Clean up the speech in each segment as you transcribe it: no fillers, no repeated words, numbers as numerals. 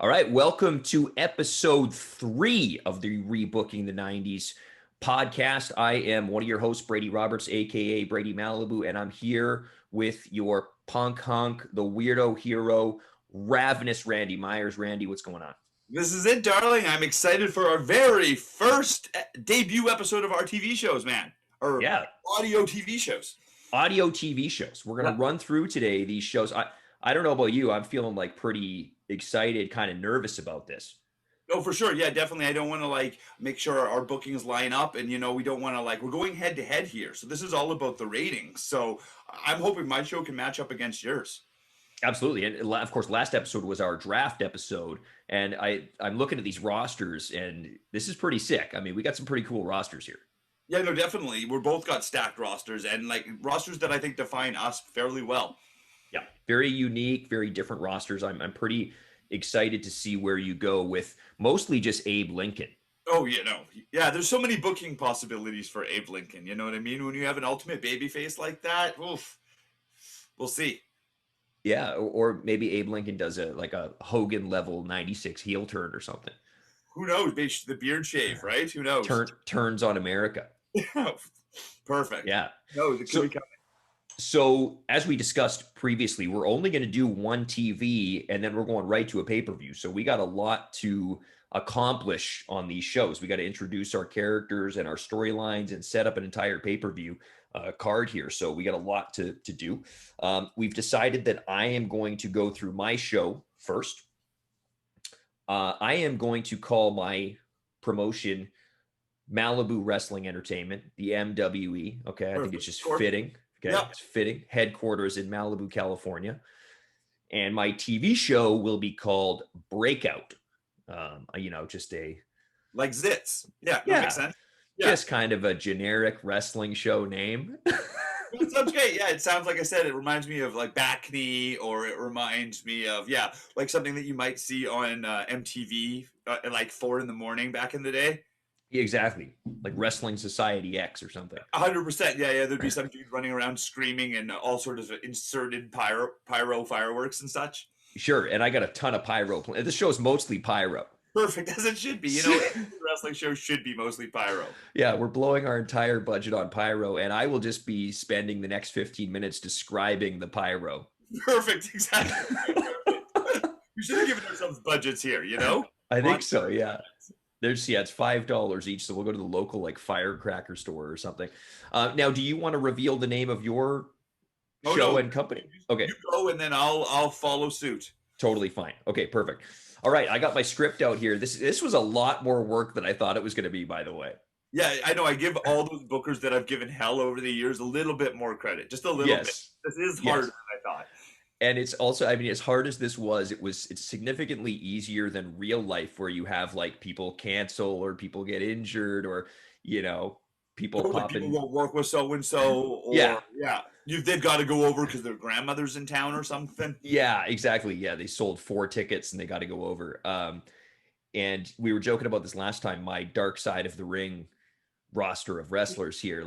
All right, welcome to episode 3 of the Rebooking the 90s podcast. I am one of your hosts, Brady Roberts, aka Brady Malibu, and I'm here with your punk hunk, the weirdo hero, Ravenous Randy Myers. Randy, what's going on? This is it, darling. I'm excited for our very first debut episode of our TV shows, man. Or Yeah, audio TV shows. audio TV shows. We're going to run through today these shows. I don't know about you. I'm feeling like pretty excited, kind of nervous about this. Oh, for sure. Yeah, definitely. I don't want to make sure our bookings line up, and we don't want to we're going head to head here. So this is all about the ratings. So I'm hoping my show can match up against yours. Absolutely. And of course, last episode was our draft episode. And I'm looking at these rosters, and this is pretty sick. I mean, we got some pretty cool rosters here. Yeah, no, definitely. We're both got stacked rosters, and rosters that I think define us fairly well. Yeah, very unique, very different rosters. I'm pretty excited to see where you go with mostly just Abe Lincoln. Oh, yeah, there's so many booking possibilities for Abe Lincoln. You know what I mean? When you have an ultimate babyface like that, oof, we'll see. Yeah, or maybe Abe Lincoln does a Hogan level 96 heel turn or something. Who knows? The beard shave, right? Who knows? Turns on America. Perfect. Yeah. No, it could be coming. So as we discussed previously, we're only going to do one TV and then we're going right to a pay-per-view. So we got a lot to accomplish on these shows. We got to introduce our characters and our storylines and set up an entire pay-per-view card here. So we got a lot to do. We've decided that I am going to go through my show first. I am going to call my promotion Malibu Wrestling Entertainment, the MWE. Okay, I think it's just fitting. Okay, yep. It's fitting. Headquarters in Malibu, California. And my TV show will be called Breakout. Just a... Like Zits. Yeah, that makes sense. Yeah. Just kind of a generic wrestling show name. That sounds great. Yeah, it sounds, like I said, it reminds me of Back Knee, or it reminds me of, something that you might see on MTV at 4 a.m. back in the day. Exactly. Like Wrestling Society X or something. 100%. Yeah. There'd be some dude running around screaming and all sorts of inserted pyro fireworks and such. Sure. And I got a ton of pyro. This show's mostly pyro. Perfect, as it should be. Wrestling show should be mostly pyro. Yeah, we're blowing our entire budget on pyro, and I will just be spending the next 15 minutes describing the pyro. Perfect, exactly. We should have given ourselves budgets here, I think so, yeah. It's $5 each, so we'll go to the local firecracker store or something. Now, do you want to reveal the name of your show and company? Okay. You go, and then I'll follow suit. Totally fine. Okay, perfect. All right, I got my script out here. This was a lot more work than I thought it was going to be, by the way. Yeah, I know. I give all those bookers that I've given hell over the years a little bit more credit, just a little bit. This is harder than I thought. And it's also, as hard as this was, it's significantly easier than real life, where you have people cancel or people get injured or, people won't work with so-and-so. Or, they've got to go over because their grandmother's in town or something. Yeah, exactly. Yeah, they sold 4 tickets and they got to go over. And we were joking about this last time, my Dark Side of the Ring roster of wrestlers here.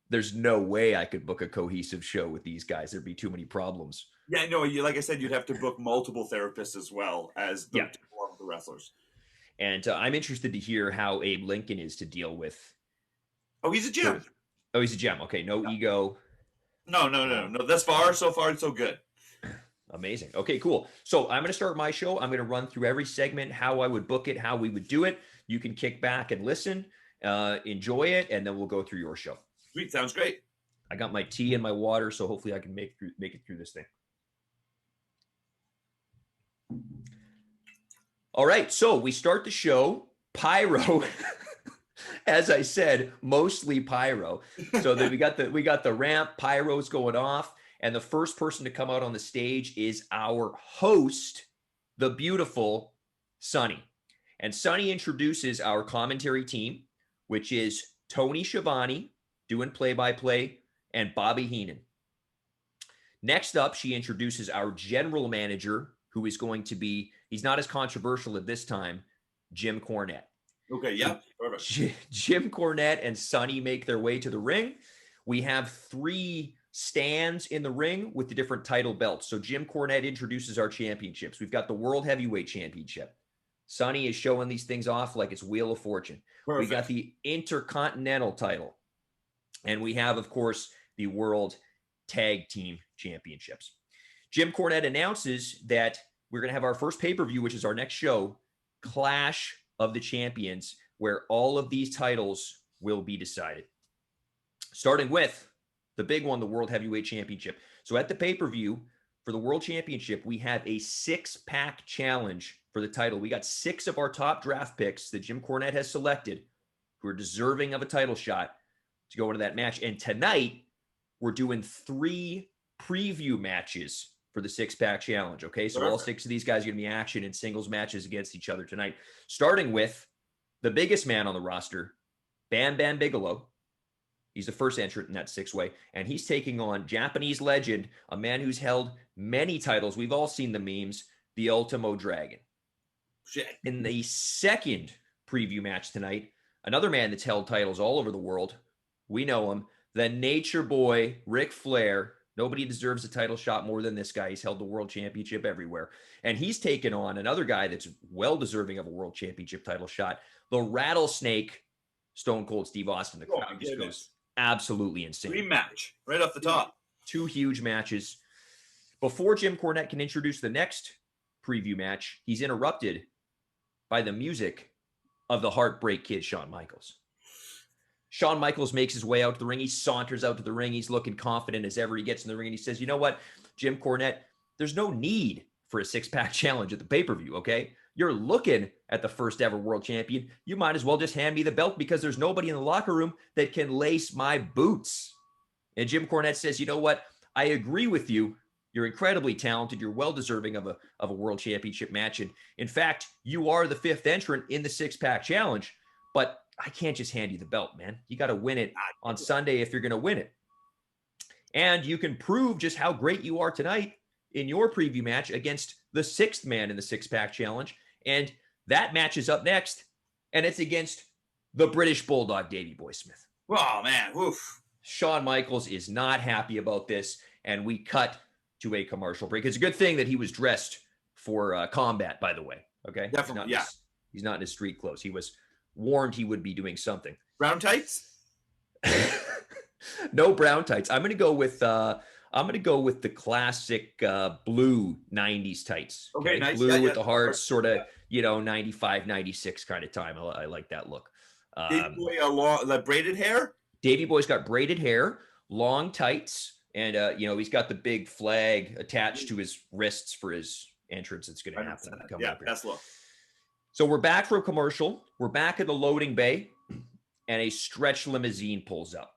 There's no way I could book a cohesive show with these guys. There'd be too many problems. Yeah, no, like I said, you'd have to book multiple therapists as well as the wrestlers. And I'm interested to hear how Abe Lincoln is to deal with. Oh, he's a gem. Oh, he's a gem. Okay, no ego. No. So far, so good. Amazing. Okay, cool. So I'm going to start my show. I'm going to run through every segment, how I would book it, how we would do it. You can kick back and listen, enjoy it, and then we'll go through your show. Sweet. Sounds great. I got my tea and my water, so hopefully I can make it through this thing. All right, so we start the show. Pyro. As I said, mostly pyro. So then we got the ramp, pyro's going off, and the first person to come out on the stage is our host, the beautiful Sunny. And Sunny introduces our commentary team, which is Tony Schiavone doing play-by-play and Bobby Heenan. Next up, she introduces our general manager, who is going to be, he's not as controversial at this time, Jim Cornette. Okay, yeah, perfect. Jim Cornette and Sunny make their way to the ring. We have 3 stands in the ring with the different title belts. So Jim Cornette introduces our championships. We've got the World Heavyweight Championship. Sonny is showing these things off like it's Wheel of Fortune. Perfect. We got the Intercontinental title. And we have, of course, the World Tag Team Championships. Jim Cornette announces that we're going to have our first pay-per-view, which is our next show, Clash of the Champions, where all of these titles will be decided. Starting with the big one, the World Heavyweight Championship. So at the pay-per-view for the World Championship, we have a 6-pack challenge for the title. We got 6 of our top draft picks that Jim Cornette has selected who are deserving of a title shot to go into that match. And tonight, we're doing 3 preview matches for the 6-pack challenge. Okay, so all 6 of these guys are going to be action in singles matches against each other tonight, starting with the biggest man on the roster, Bam Bam Bigelow. He's the first entrant in that 6-way, and he's taking on Japanese legend, a man who's held many titles. We've all seen the memes, the Ultimo Dragon. Shit. In the second preview match tonight, another man that's held titles all over the world. We know him, the Nature Boy, Ric Flair. Nobody deserves a title shot more than this guy. He's held the world championship everywhere. And he's taken on another guy that's well deserving of a world championship title shot, the Rattlesnake, Stone Cold Steve Austin. The crowd just goes absolutely insane. Dream match right off the top. 2 huge matches. Before Jim Cornette can introduce the next preview match, he's interrupted by the music of the Heartbreak Kid, Shawn Michaels. Shawn Michaels makes his way out to the ring. He saunters out to the ring. He's looking confident as ever. He gets in the ring and he says, you know what, Jim Cornette, there's no need for a 6-pack challenge at the pay-per-view, okay? You're looking at the first ever world champion. You might as well just hand me the belt because there's nobody in the locker room that can lace my boots. And Jim Cornette says, you know what, I agree with you. You're incredibly talented. You're well-deserving of a world championship match. And in fact, you are the 5th entrant in the 6-pack challenge. But I can't just hand you the belt, man. You got to win it on Sunday if you're going to win it. And you can prove just how great you are tonight in your preview match against the 6th man in the 6-pack challenge. And that match is up next, and it's against the British Bulldog, Davey Boy Smith. Oh, man. Oof. Shawn Michaels is not happy about this, and we cut to a commercial break. It's a good thing that he was dressed for combat, by the way. Okay? Definitely, He's not in his street clothes. He was warned he would be doing something. Brown tights? No brown tights. I'm gonna go with the classic blue 90s tights. Okay, nice. Blue with the hearts, sort of 95, 96 kind of time. I like that look. Davey Boy, like braided hair? Davey Boy's got braided hair, long tights, and he's got the big flag attached to his wrists for his entrance. It's gonna happen. Best look. So we're back from commercial. We're back at the loading bay, and a stretch limousine pulls up.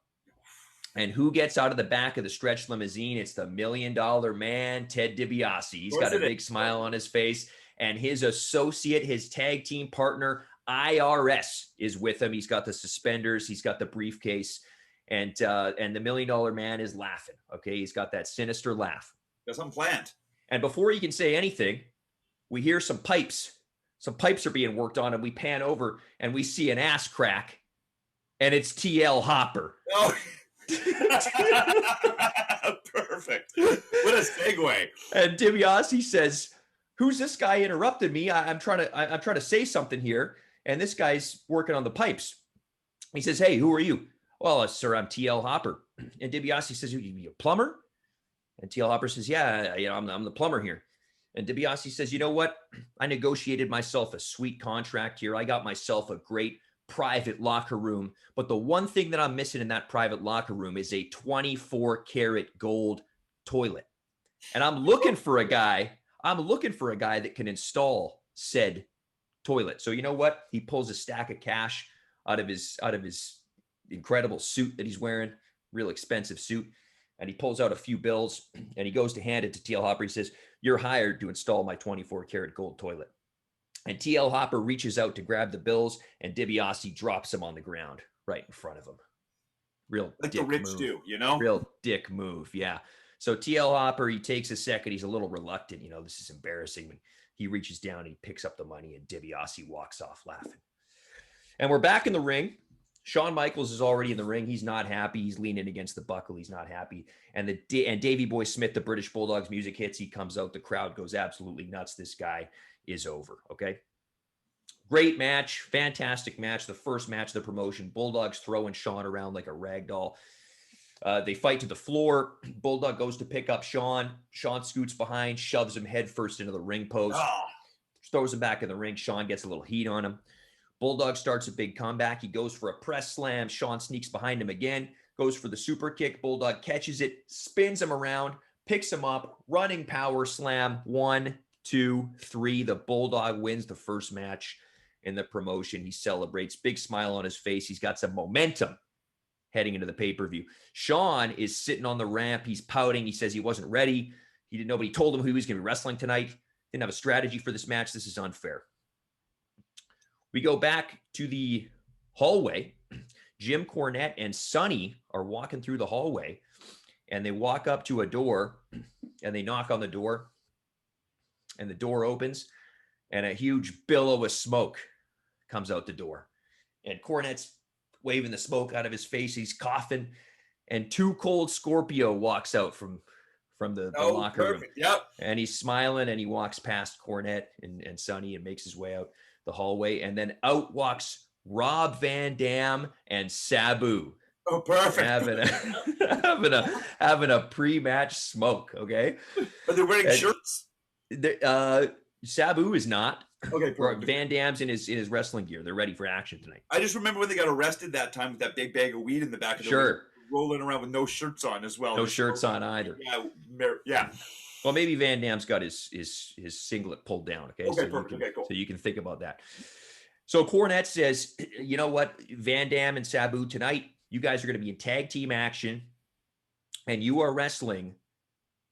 And who gets out of the back of the stretch limousine? It's the $1 Million Man, Ted DiBiase. He's got a big smile on his face, and his associate, his tag team partner, IRS, is with him. He's got the suspenders. He's got the briefcase, and the $1 Million Man is laughing. Okay, he's got that sinister laugh. Got something planned. And before he can say anything, we hear some pipes. Some pipes are being worked on, and we pan over and we see an ass crack, and it's TL Hopper. Oh, perfect. What a segue. And DiBiase says, "Who's this guy interrupted me? I'm trying to say something here." And this guy's working on the pipes. He says, "Hey, who are you?" "Well, sir, I'm TL Hopper." And DiBiase says, "You a plumber?" And TL Hopper says, "Yeah, I'm the plumber here." And DiBiase says, "You know what? I negotiated myself a sweet contract here. I got myself a great private locker room. But the one thing that I'm missing in that private locker room is a 24-karat gold toilet. And I'm looking for a guy that can install said toilet." So you know what? He pulls a stack of cash out of his incredible suit that he's wearing, real expensive suit. And he pulls out a few bills and he goes to hand it to TL Hopper. He says, "You're hired to install my 24-karat gold toilet." And TL Hopper reaches out to grab the bills, and DiBiase drops them on the ground right in front of him. Real like dick the rich move. do, you know? Real dick move, yeah. So TL Hopper, he takes a second. He's a little reluctant. This is embarrassing. When he reaches down and he picks up the money, and DiBiase walks off laughing. And we're back in the ring. Shawn Michaels is already in the ring. He's not happy. He's leaning against the buckle. He's not happy. And Davey Boy Smith, the British Bulldog's music hits. He comes out. The crowd goes absolutely nuts. This guy is over. Okay. Great match. Fantastic match. The first match of the promotion. Bulldogs throwing Shawn around like a rag doll. They fight to the floor. Bulldog goes to pick up Shawn. Shawn scoots behind, shoves him headfirst into the ring post. Throws him back in the ring. Shawn gets a little heat on him. Bulldog starts a big comeback. He goes for a press slam. Shawn sneaks behind him again, goes for the super kick. Bulldog catches it, spins him around, picks him up, running power slam. 1, 2, 3. The Bulldog wins the first match in the promotion. He celebrates, big smile on his face. He's got some momentum heading into the pay-per-view. Shawn is sitting on the ramp. He's pouting. He says he wasn't ready. Nobody told him who he was going to be wrestling tonight. Didn't have a strategy for this match. This is unfair. We go back to the hallway. Jim Cornette and Sonny are walking through the hallway, and they walk up to a door, and they knock on the door, and the door opens, and a huge billow of smoke comes out the door. And Cornette's waving the smoke out of his face. He's coughing, and Too Cold Scorpio walks out from the locker room. Yep. And he's smiling, and he walks past Cornette and Sonny and makes his way out the hallway. And then out walks Rob Van Dam and Sabu. Oh, perfect. Having a pre-match smoke. Okay. Are they wearing shirts? Sabu is not. Okay, perfect. Van Dam's in his wrestling gear. They're ready for action tonight. I just remember when they got arrested that time with that big bag of weed in the back of the ring, rolling around with no shirts on as well. No shirts on either. Yeah. Well, maybe Van Dam's got his singlet pulled down. Okay. Okay, perfect. Okay, cool. So you can think about that. So Cornette says, you know what, Van Dam and Sabu, tonight, you guys are going to be in tag team action, and you are wrestling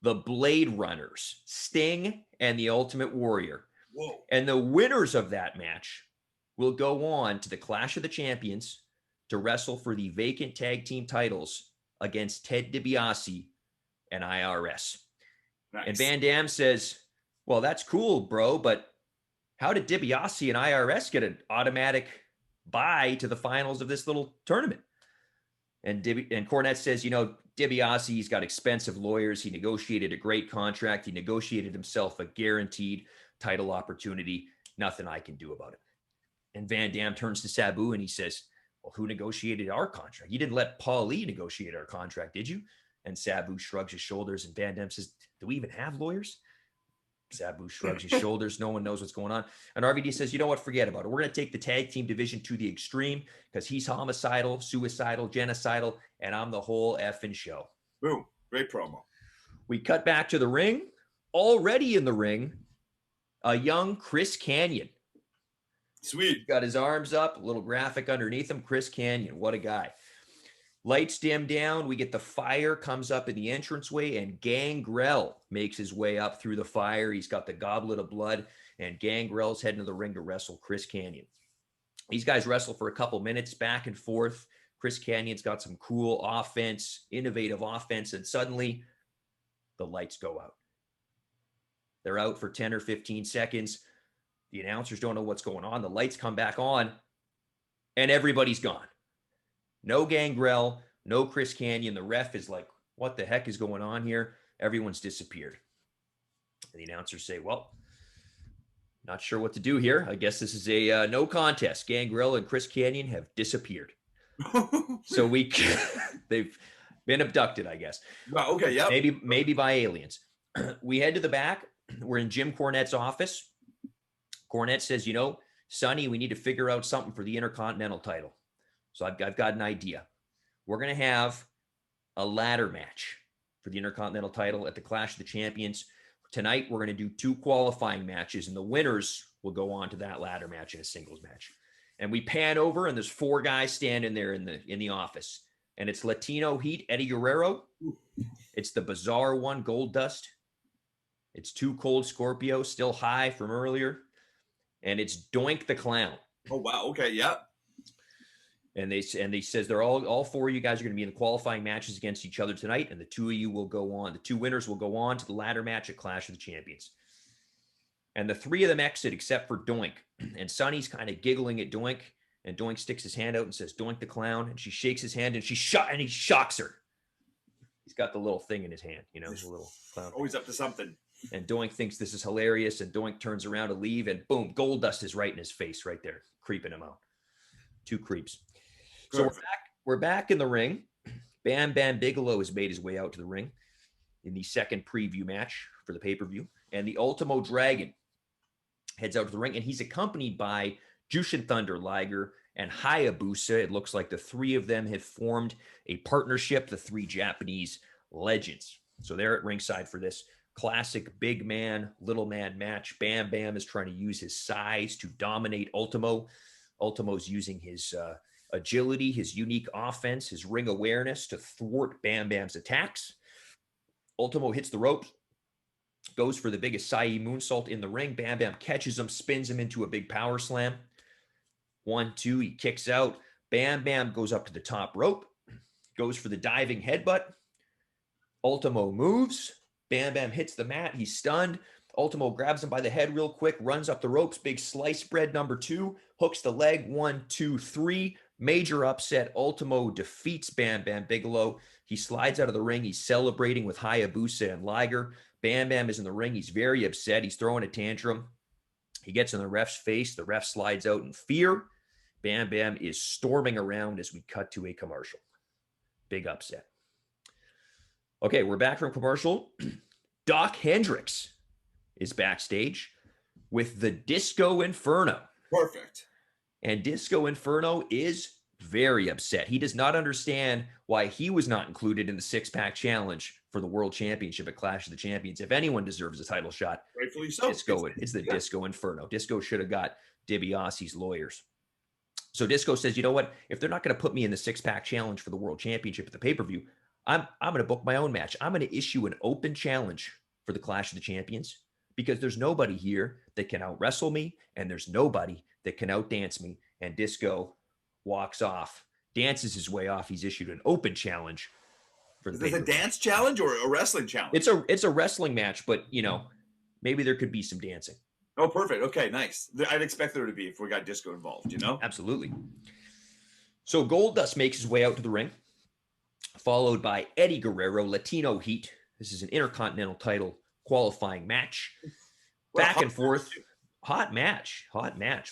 the Blade Runners, Sting and the Ultimate Warrior. Whoa. And the winners of that match will go on to the Clash of the Champions to wrestle for the vacant tag team titles against Ted DiBiase and IRS. Nice. And Van Dam says, well, that's cool, bro, but how did DiBiase and IRS get an automatic bye to the finals of this little tournament? And Cornette says, DiBiase's got expensive lawyers. He negotiated a great contract. He negotiated himself a guaranteed title opportunity. Nothing I can do about it. And Van Dam turns to Sabu and he says, well, who negotiated our contract? You didn't let Paul Lee negotiate our contract, did you? And Sabu shrugs his shoulders, and Van Dam says, do we even have lawyers? Sabu shrugs his shoulders. No one knows what's going on. And RVD says, you know what? Forget about it. We're going to take the tag team division to the extreme because he's homicidal, suicidal, genocidal, and I'm the whole effing show. Boom. Great promo. We cut back to the ring. Already in the ring, a young Chris Kanyon. Sweet. Got his arms up, a little graphic underneath him. Chris Kanyon. What a guy. Lights dim down. We get the fire comes up in the entranceway, and Gangrel makes his way up through the fire. He's got the goblet of blood, and Gangrel's heading to the ring to wrestle Chris Kanyon. These guys wrestle for a couple minutes back and forth. Chris Canyon's got some cool offense, innovative offense, and suddenly the lights go out. They're out for 10 or 15 seconds. The announcers don't know what's going on. The lights come back on, and everybody's gone. No Gangrel, no Chris Kanyon. The ref is like, what the heck is going on here? Everyone's disappeared. And the announcers say, well, not sure what to do here. I guess this is a no contest. Gangrel and Chris Kanyon have disappeared. So they've been abducted, I guess. Well, okay, yeah. Maybe by aliens. We head to the back. We're in Jim Cornette's office. Cornette says, Sonny, we need to figure out something for the Intercontinental title. So I've got an idea. We're going to have a ladder match for the Intercontinental title at the Clash of the Champions. Tonight, we're going to do 2 qualifying matches, and the winners will go on to that ladder match in a singles match. And we pan over, and there's 4 guys standing there in the office. And it's Latino Heat, Eddie Guerrero. It's the Bizarre One, Gold Dust. It's Too Cold Scorpio, still high from earlier. And it's Doink the Clown. Oh, wow. Okay, yeah. And they says they're all 4 of you guys are going to be in the qualifying matches against each other tonight, and the 2 of you will go on. The 2 winners will go on to the ladder match at Clash of the Champions. And the 3 of them exit except for Doink. And Sonny's kind of giggling at Doink, And Doink sticks his hand out and says, Doink the clown. And she shakes his hand and he shocks her. He's got the little thing in his hand, you know, the little clown. Always up to something. And Doink thinks this is hilarious. And Doink turns around to leave. And boom, Goldust is right in his face right there, creeping him out. 2 creeps. So we're back in the ring. Bam Bam Bigelow has made his way out to the ring in the second preview match for the pay-per-view. And the Ultimo Dragon heads out to the ring. And he's accompanied by Jushin Thunder Liger and Hayabusa. It looks like the 3 of them have formed a partnership, the 3 Japanese legends. So they're at ringside for this classic big man, little man match. Bam Bam is trying to use his size to dominate Ultimo. Ultimo's using his agility, his unique offense, his ring awareness to thwart Bam Bam's attacks. Ultimo hits the ropes, goes for the biggest Sai moonsault in the ring. Bam Bam catches him, spins him into a big power slam. 1, 2, he kicks out. Bam Bam goes up to the top rope, goes for the diving headbutt. Ultimo moves. Bam Bam hits the mat. He's stunned. Ultimo grabs him by the head real quick, runs up the ropes. Big slice spread number 2, hooks the leg. 1, 2, 3. Major upset. Ultimo defeats Bam Bam Bigelow. He slides out of the ring. He's celebrating with Hayabusa and Liger. Bam Bam is in the ring. He's very upset. He's throwing a tantrum. He gets in the ref's face. The ref slides out in fear. Bam Bam is storming around as we cut to a commercial. Big upset. Okay, we're back from commercial. Doc Hendricks is backstage with the Disco Inferno. Perfect. And Disco Inferno is very upset. He does not understand why he was not included in the 6-pack challenge for the World Championship at Clash of the Champions. If anyone deserves a title shot, rightfully so. It's the Disco Inferno. Disco should have got DiBiase's lawyers. So Disco says, you know what? If they're not going to put me in the 6-pack challenge for the World Championship at the pay-per-view, I'm going to book my own match. I'm going to issue an open challenge for the Clash of the Champions because there's nobody here that can out-wrestle me, and there's nobody that can out-dance me. And Disco walks off, dances his way off. He's issued an open challenge for the pay-per-view. Is it a dance challenge or a wrestling challenge? It's a wrestling match, but, you know, maybe there could be some dancing. Oh, perfect. Okay, nice. I'd expect there to be if we got Disco involved, you know? Absolutely. So Goldust makes his way out to the ring, followed by Eddie Guerrero, Latino Heat. This is an Intercontinental title qualifying match. Back and forth. Hot match.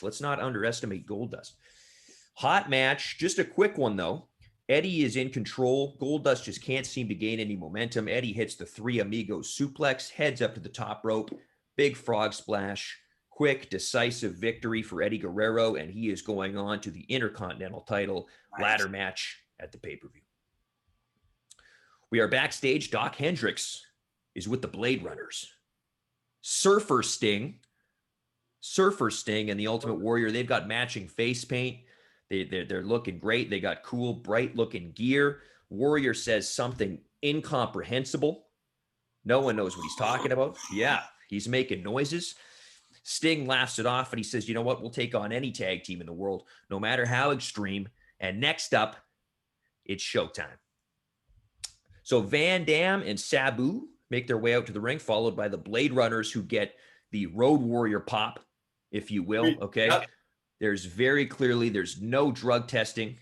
Let's not underestimate Goldust. Hot match. Just a quick one, though. Eddie is in control. Goldust just can't seem to gain any momentum. Eddie hits the 3 Amigos suplex, heads up to the top rope. Big frog splash. Quick, decisive victory for Eddie Guerrero, and he is going on to the Intercontinental title ladder match at the pay-per-view. We are backstage. Doc Hendricks is with the Blade Runners. Surfer Sting and the Ultimate Warrior, they've got matching face paint. They're looking great. They got cool, bright-looking gear. Warrior says something incomprehensible. No one knows what he's talking about. Yeah, he's making noises. Sting laughs it off, and he says, you know what? We'll take on any tag team in the world, no matter how extreme. And next up, it's showtime. So Van Dam and Sabu make their way out to the ring, followed by the Blade Runners, who get the Road Warrior pop, if you will, okay? Yep. There's no drug testing.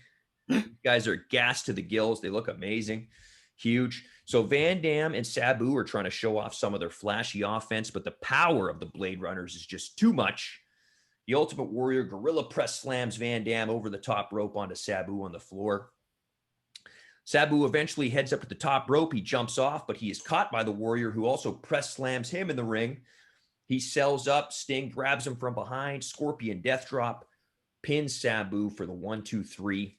These guys are gassed to the gills. They look amazing, huge. So Van Dam and Sabu are trying to show off some of their flashy offense, but the power of the Blade Runners is just too much. The Ultimate Warrior gorilla press slams Van Dam over the top rope onto Sabu on the floor. Sabu eventually heads up to the top rope. He jumps off, but he is caught by the Warrior, who also press slams him in the ring. He sells up. Sting grabs him from behind. Scorpion Death Drop pins Sabu for the 1, 2, 3.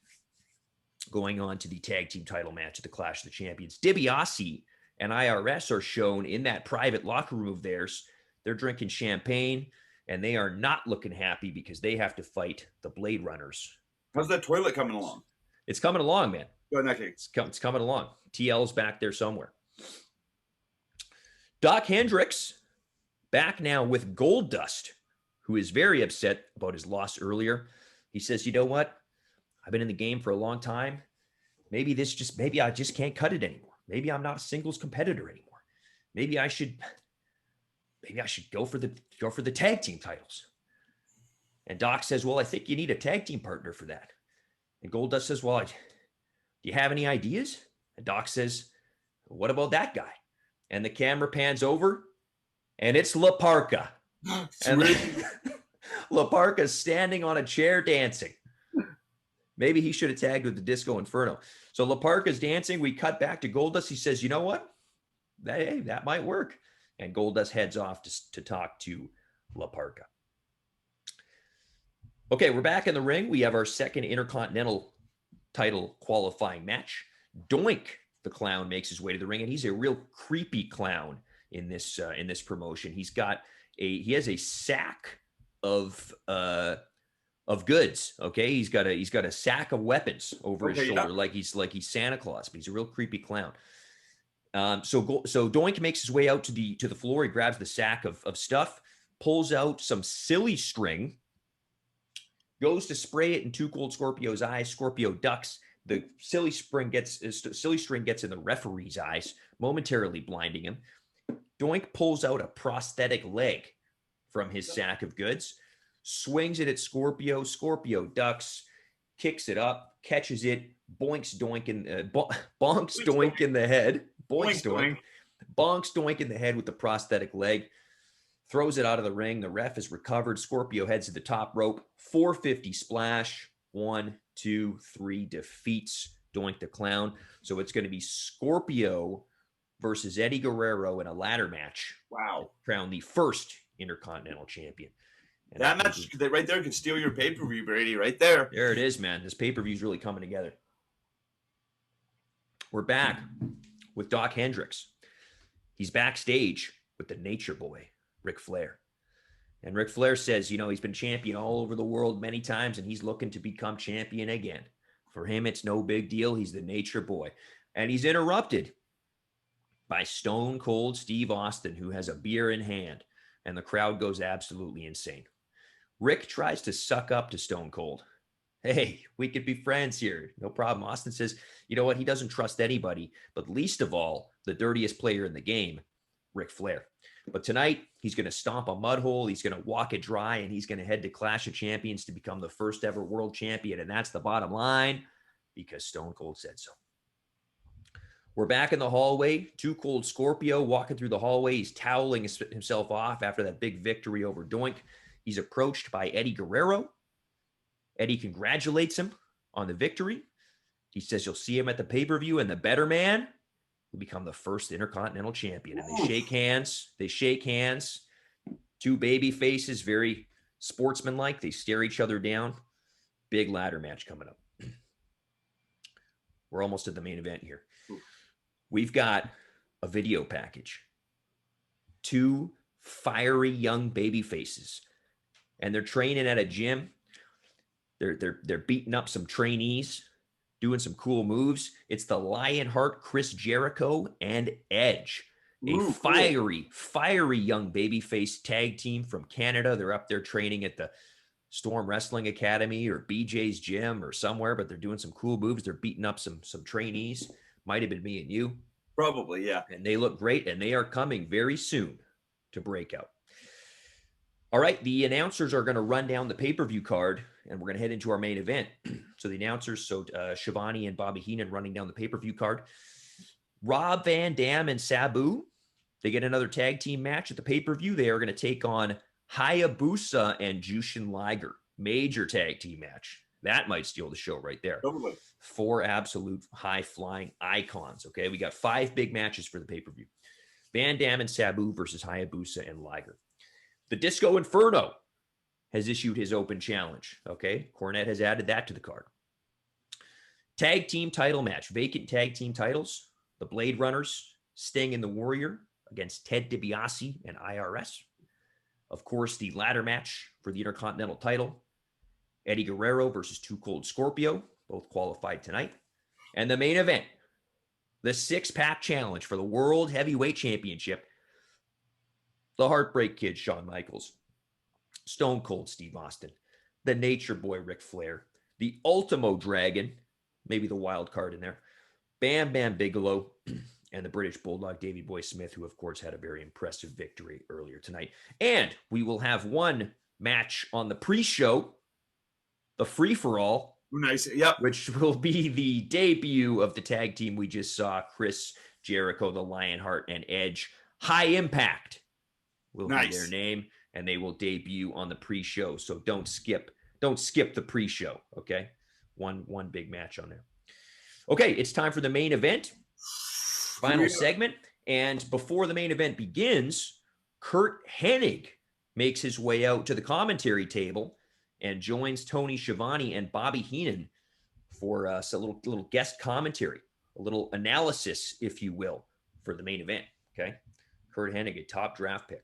Going on to the tag team title match at the Clash of the Champions. DiBiase and IRS are shown in that private locker room of theirs. They're drinking champagne, and they are not looking happy because they have to fight the Blade Runners. How's that toilet coming along? It's coming along, man. It's coming along. TL's back there somewhere. Doc Hendricks back now with Goldust, who is very upset about his loss earlier. He says, you know what? I've been in the game for a long time. Maybe I just can't cut it anymore. Maybe I'm not a singles competitor anymore. Maybe I should go for the tag team titles. And Doc says, well, I think you need a tag team partner for that. And Goldust says, well, do you have any ideas? And Doc says, what about that guy? And the camera pans over, and it's La Parka. And La Parka's standing on a chair dancing. Maybe he should have tagged with the Disco Inferno. So La Parka's dancing. We cut back to Goldust. He says, you know what? Hey, that might work. And Goldust heads off to talk to La Parka. Okay, we're back in the ring. We have our second Intercontinental title qualifying match. Doink, the clown, makes his way to the ring, and he's a real creepy clown in this promotion. He has a sack of goods. Okay, he's got a sack of weapons over his shoulder, like he's Santa Claus, but he's a real creepy clown. So Doink makes his way out to the floor. He grabs the sack of stuff, pulls out some silly string, goes to spray it in Too Cold Scorpio's eyes. Scorpio ducks. The silly string gets in the referee's eyes, momentarily blinding him. Doink pulls out a prosthetic leg from his sack of goods, swings it at Scorpio. Scorpio ducks, kicks it up, catches it, bonks Doink in the head. Bonks Doink in the head with the prosthetic leg. Throws it out of the ring. The ref is recovered. Scorpio heads to the top rope. 450 splash. 1, 2, 3. Defeats Doink the Clown. So it's going to be Scorpio versus Eddie Guerrero in a ladder match. Wow. Crown the first Intercontinental Champion. And that match right there could steal your pay-per-view, Brady, right there. There it is, man. This pay-per-view is really coming together. We're back with Doc Hendricks. He's backstage with the Nature Boy, Ric Flair. And Ric Flair says, he's been champion all over the world many times, and he's looking to become champion again. For him, it's no big deal. He's the Nature Boy. And he's interrupted by Stone Cold Steve Austin, who has a beer in hand, and the crowd goes absolutely insane. Rick tries to suck up to Stone Cold. Hey, we could be friends here. No problem. Austin says, you know what? He doesn't trust anybody, but least of all, the dirtiest player in the game, Ric Flair. But tonight, he's going to stomp a mud hole. He's going to walk it dry, and he's going to head to Clash of Champions to become the first ever world champion. And that's the bottom line, because Stone Cold said so. We're back in the hallway. Too Cold Scorpio walking through the hallway. He's toweling himself off after that big victory over Doink. He's approached by Eddie Guerrero. Eddie congratulates him on the victory. He says you'll see him at the pay-per-view, and the better man will become the first Intercontinental Champion. And they shake hands. Two baby faces, very sportsmanlike. They stare each other down. Big ladder match coming up. We're almost at the main event here. We've got a video package. Two fiery young baby faces. And they're training at a gym. They're beating up some trainees, doing some cool moves. It's the Lionheart, Chris Jericho, and Edge. A fiery young babyface tag team from Canada. They're up there training at the Storm Wrestling Academy or BJ's gym or somewhere, but they're doing some cool moves. They're beating up some trainees. Might have been me and you. Probably, yeah. And they look great, and they are coming very soon to Breakout. All right, the announcers are going to run down the pay-per-view card, and we're going to head into our main event. So the announcers, Shivani and Bobby Heenan running down the pay-per-view card. Rob Van Dam and Sabu, they get another tag team match at the pay-per-view. They are going to take on Hayabusa and Jushin Liger. Major tag team match. That might steal the show right there. Totally. 4 absolute high-flying icons, okay? We got 5 big matches for the pay-per-view. Van Dam and Sabu versus Hayabusa and Liger. The Disco Inferno has issued his open challenge, okay? Cornette has added that to the card. Tag team title match, vacant tag team titles. The Blade Runners, Sting and the Warrior against Ted DiBiase and IRS. Of course, the ladder match for the Intercontinental title. Eddie Guerrero versus Too Cold Scorpio, both qualified tonight. And the main event, the 6-pack challenge for the World Heavyweight Championship. The Heartbreak Kid, Shawn Michaels. Stone Cold Steve Austin. The Nature Boy, Ric Flair. The Ultimo Dragon, maybe the wild card in there. Bam Bam Bigelow. And the British Bulldog, Davey Boy Smith, who, of course, had a very impressive victory earlier tonight. And we will have one match on the pre-show, the free-for-all. Nice. Yep. Which will be the debut of the tag team we just saw, Chris Jericho, the Lionheart, and Edge. High Impact will be their name, and they will debut on the pre-show. So don't skip the pre-show, okay? One big match on there. Okay, it's time for the main event, final segment. And before the main event begins, Curt Hennig makes his way out to the commentary table and joins Tony Schiavone and Bobby Heenan for a little guest commentary, a little analysis, if you will, for the main event. Okay, Curt Hennig, a top draft pick.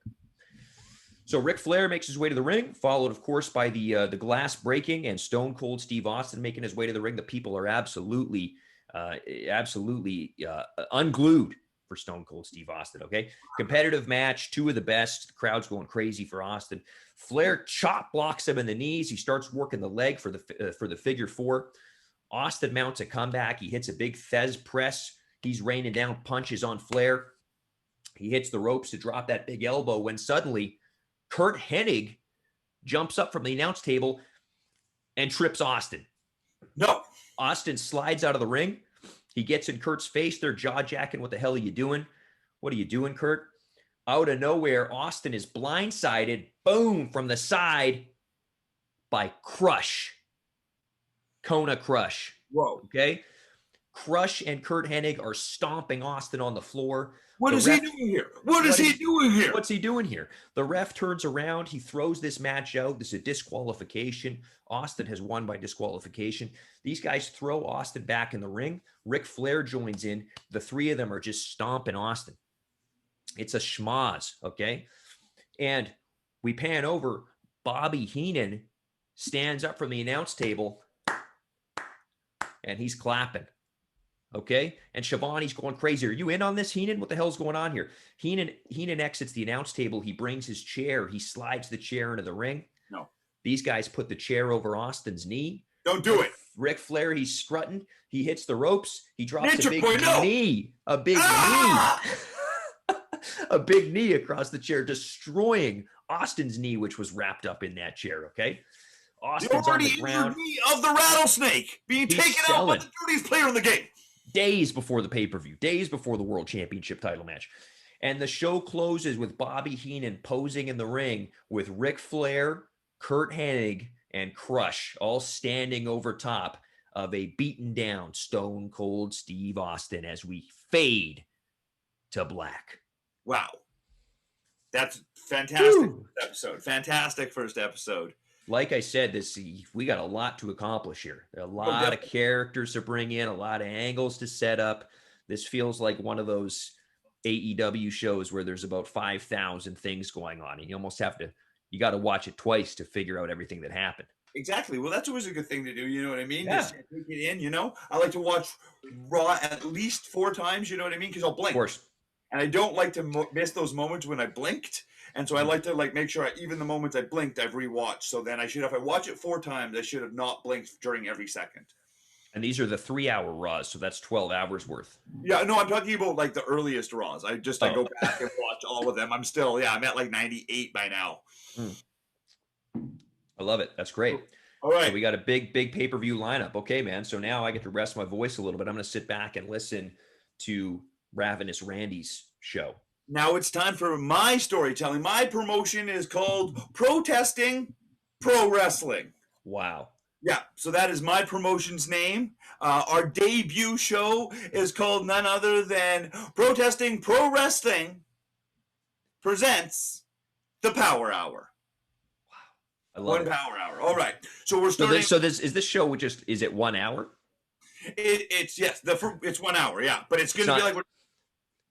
So Ric Flair makes his way to the ring, followed, of course, by the glass breaking and Stone Cold Steve Austin making his way to the ring. The people are absolutely unglued for Stone Cold Steve Austin. Okay, competitive match, two of the best. The crowd's going crazy for Austin. Flair chop blocks him in the knees. He starts working the leg for the figure four. Austin mounts a comeback. He hits a big Thez press. He's raining down punches on Flair. He hits the ropes to drop that big elbow when suddenly Curt Hennig jumps up from the announce table and trips Austin. No. Austin slides out of the ring. He gets in Curt's face. They're jaw-jacking. What the hell are you doing? What are you doing, Curt? Out of nowhere, Austin is blindsided, boom, from the side by Crush. Kona Crush. Whoa. Okay? Crush and Curt Hennig are stomping Austin on the floor. What is he doing here? What is he doing here? What's he doing here? The ref turns around. He throws this match out. This is a disqualification. Austin has won by disqualification. These guys throw Austin back in the ring. Ric Flair joins in. The three of them are just stomping Austin. It's a schmoz, okay? And we pan over. Bobby Heenan stands up from the announce table, and he's clapping. Okay, and Schiavone's going crazy. Are you in on this, Heenan? What the hell's going on here? Heenan exits the announce table. He brings his chair. He slides the chair into the ring. No. These guys put the chair over Austin's knee. Don't do it. Ric Flair, he's strutting. He hits the ropes. He drops Ninja a big boy, no. knee. A big knee. A big knee across the chair, destroying Austin's knee, which was wrapped up in that chair, okay? Austin's on the ground. Knee of the rattlesnake being taken out by the dirtiest player in the game. Days before the pay-per-view, days before the World Championship title match. And the show closes with Bobby Heenan posing in the ring with Ric Flair, Curt Hennig, and Crush all standing over top of a beaten down Stone Cold Steve Austin as we fade to black. Wow. That's fantastic episode. Fantastic first episode. Like I said, we got a lot to accomplish here. There are a lot of characters to bring in, a lot of angles to set up. This feels like one of those AEW shows where there's about 5,000 things going on, and you got to watch it twice to figure out everything that happened. Exactly. Well, that's always a good thing to do. You know what I mean? Yeah. Just take it in, I like to watch Raw at least 4 times, you know what I mean? Because I'll blink. Of course. And I don't like to miss those moments when I blinked. And so I like to make sure even the moments I blinked, I've rewatched. So then if I watch it 4 times, I should have not blinked during every second. And these are the 3-hour Raws, so that's 12 hours worth. Yeah, no, I'm talking about the earliest Raws. I go back and watch all of them. I'm at 98 by now. I love it. That's great. All right. So we got a big pay-per-view lineup. Okay, man. So now I get to rest my voice a little bit. I'm going to sit back and listen to Ravenous Randy's show. Now it's time for my storytelling. My promotion is called Protesting Pro Wrestling. Wow. Yeah, so that is my promotion's name. Our debut show is called none other than Protesting Pro Wrestling presents the Power Hour. Wow. I love it. Power Hour. All right. So we're starting. So this is this show is it 1 hour? It's 1 hour, yeah. But it's going to be like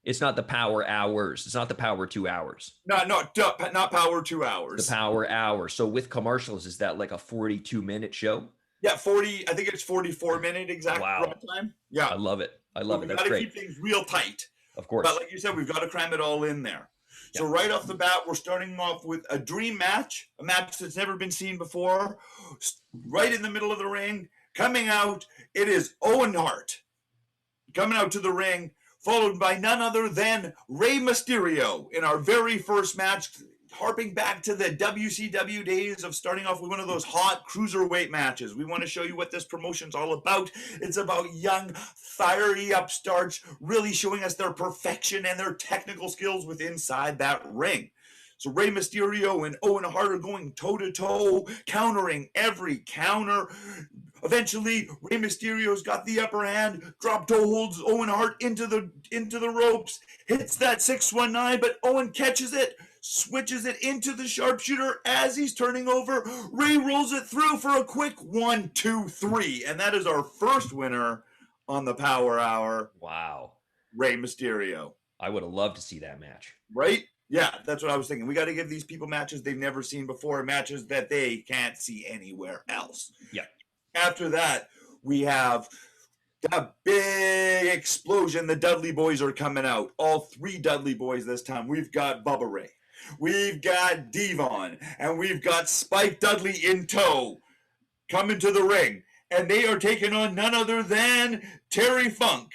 it's not the Power Hours. It's not the Power 2 hours. No, not Power 2 hours. The Power Hour. So with commercials, is that like a 42-minute show? Yeah, 40. I think it's 44-minute exact runtime. Yeah, I love it. That's great. We've got to keep things real tight. Of course. But like you said, we've got to cram it all in there. So right off the bat, we're starting off with a dream match, a match that's never been seen before. Right in the middle of the ring, coming out, it is Owen Hart coming out to the ring, followed by none other than Rey Mysterio in our very first match. harping back to the WCW days of starting off with one of those hot cruiserweight matches. We want to show you what this promotion's all about. It's about young, fiery upstarts really showing us their perfection and their technical skills with inside that ring. So Rey Mysterio and Owen Hart are going toe-to-toe, countering every counter. Eventually, Rey Mysterio's got the upper hand. Drop toe holds Owen Hart into the ropes. Hits that 619, but Owen catches it. Switches it into the sharpshooter as he's turning over. Rey rolls it through for a quick 1, 2, 3. And that is our first winner on the Power Hour. Wow. Rey Mysterio. I would have loved to see that match. Right? Yeah, that's what I was thinking. We got to give these people matches they've never seen before, matches that they can't see anywhere else. Yeah. After that, we have the big explosion. The Dudley Boys are coming out. All 3 Dudley Boys this time. We've got Bubba Ray. We've got Devon. And we've got Spike Dudley in tow coming to the ring. And they are taking on none other than Terry Funk,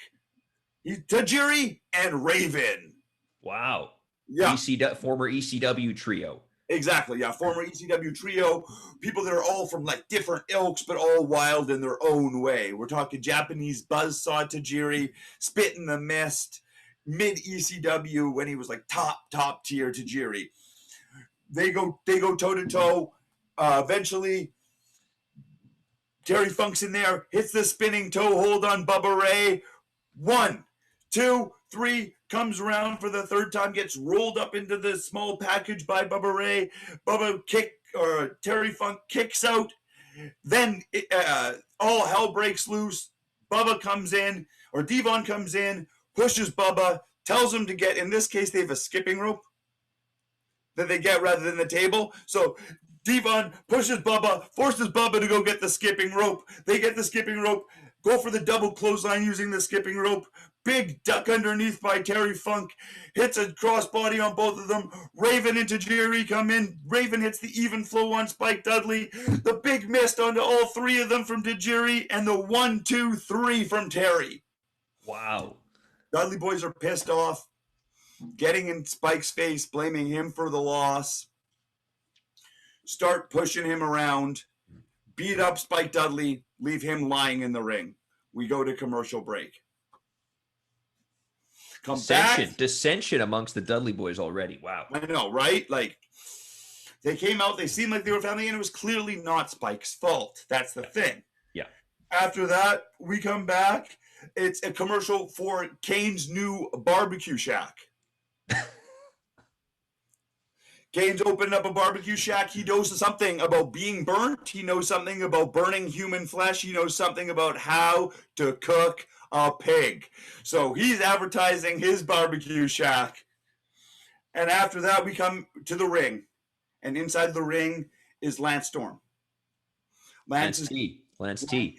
Tajiri, and Raven. Wow. Yeah. Former ECW trio. Exactly, yeah. Former ECW trio, people that are all from like different ilks, but all wild in their own way. We're talking Japanese buzzsaw Tajiri, Spit in the Mist, mid ECW when he was like top tier Tajiri. They go toe to toe. Eventually, Terry Funk's in there, hits the spinning toe hold on Bubba Ray. 1, 2, 3, comes around for the 3rd time, gets rolled up into the small package by Bubba Ray. Terry Funk kicks out. Then all hell breaks loose. Bubba comes in, or Devon comes in, pushes Bubba, tells him to get, in this case, they have a skipping rope that they get rather than the table. So Devon pushes Bubba, forces Bubba to go get the skipping rope. They get the skipping rope, go for the double clothesline using the skipping rope. Big duck underneath by Terry Funk. Hits a crossbody on both of them. Raven and Tajiri come in. Raven hits the even flow on Spike Dudley. The big mist onto all 3 of them from Tajiri. And the 1, 2, 3 from Terry. Wow. Dudley Boys are pissed off. Getting in Spike's face, blaming him for the loss. Start pushing him around. Beat up Spike Dudley. Leave him lying in the ring. We go to commercial break. Dissension amongst the Dudley Boys already. Wow. I know, right? Like, they came out, they seemed like they were family, and it was clearly not Spike's fault. That's the thing. Yeah. After that, we come back. It's a commercial for Kane's new barbecue shack. Kane's opened up a barbecue shack. He knows something about being burnt. He knows something about burning human flesh. He knows something about how to cook a pig. So he's advertising his barbecue shack. And after that, we come to the ring. And inside the ring is Lance Storm. Lance T.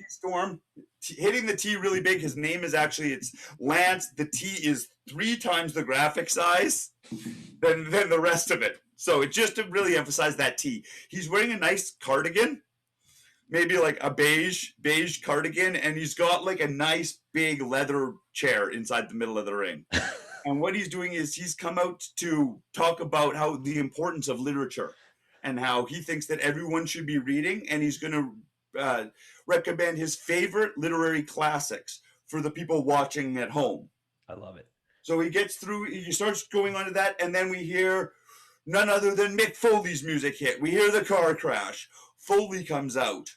Storm, hitting the T really big. His name is actually, it's Lance. The T is 3 times the graphic size than the rest of it. So it just to really emphasize that T. He's wearing a nice cardigan. Maybe like a beige cardigan, and he's got like a nice big leather chair inside the middle of the ring. And what he's doing is he's come out to talk about how the importance of literature and how he thinks that everyone should be reading, and he's going to recommend his favorite literary classics for the people watching at home. I love it. So he starts going on to that, and then we hear none other than Mick Foley's music hit. We hear the car crash. Foley comes out,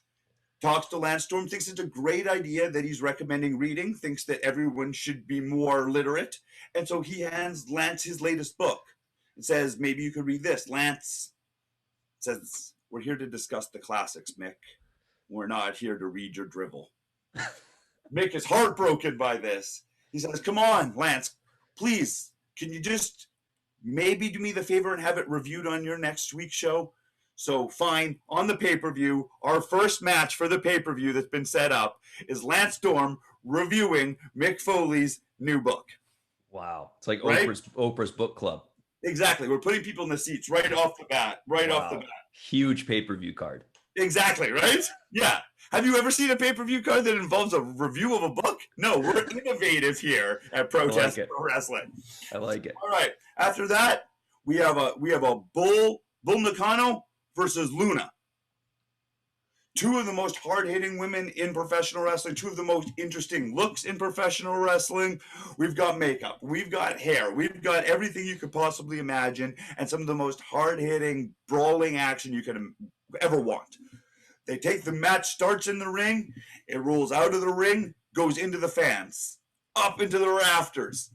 talks to Lance Storm, thinks it's a great idea that he's recommending reading, thinks that everyone should be more literate. And so he hands Lance his latest book and says, maybe you could read this. Lance says, we're here to discuss the classics, Mick. We're not here to read your drivel. Mick is heartbroken by this. He says, come on, Lance, please, can you just maybe do me the favor and have it reviewed on your next week's show? So fine, on the pay-per-view, our first match for the pay-per-view that's been set up is Lance Storm reviewing Mick Foley's new book. Wow. It's like right? Oprah's book club. Exactly. We're putting people in the seats right off the bat. Off the bat. Huge pay-per-view card. Exactly, right? Yeah. Have you ever seen a pay-per-view card that involves a review of a book? No, we're innovative here at Protest Pro Wrestling. I like it. All right. After that, we have a Bull Nakano versus Luna. Two of the most hard-hitting women in professional wrestling, two of the most interesting looks in professional wrestling. We've got makeup, we've got hair, we've got everything you could possibly imagine, and some of the most hard-hitting, brawling action you could ever want. They take the match, starts in the ring, it rolls out of the ring, goes into the fans, up into the rafters,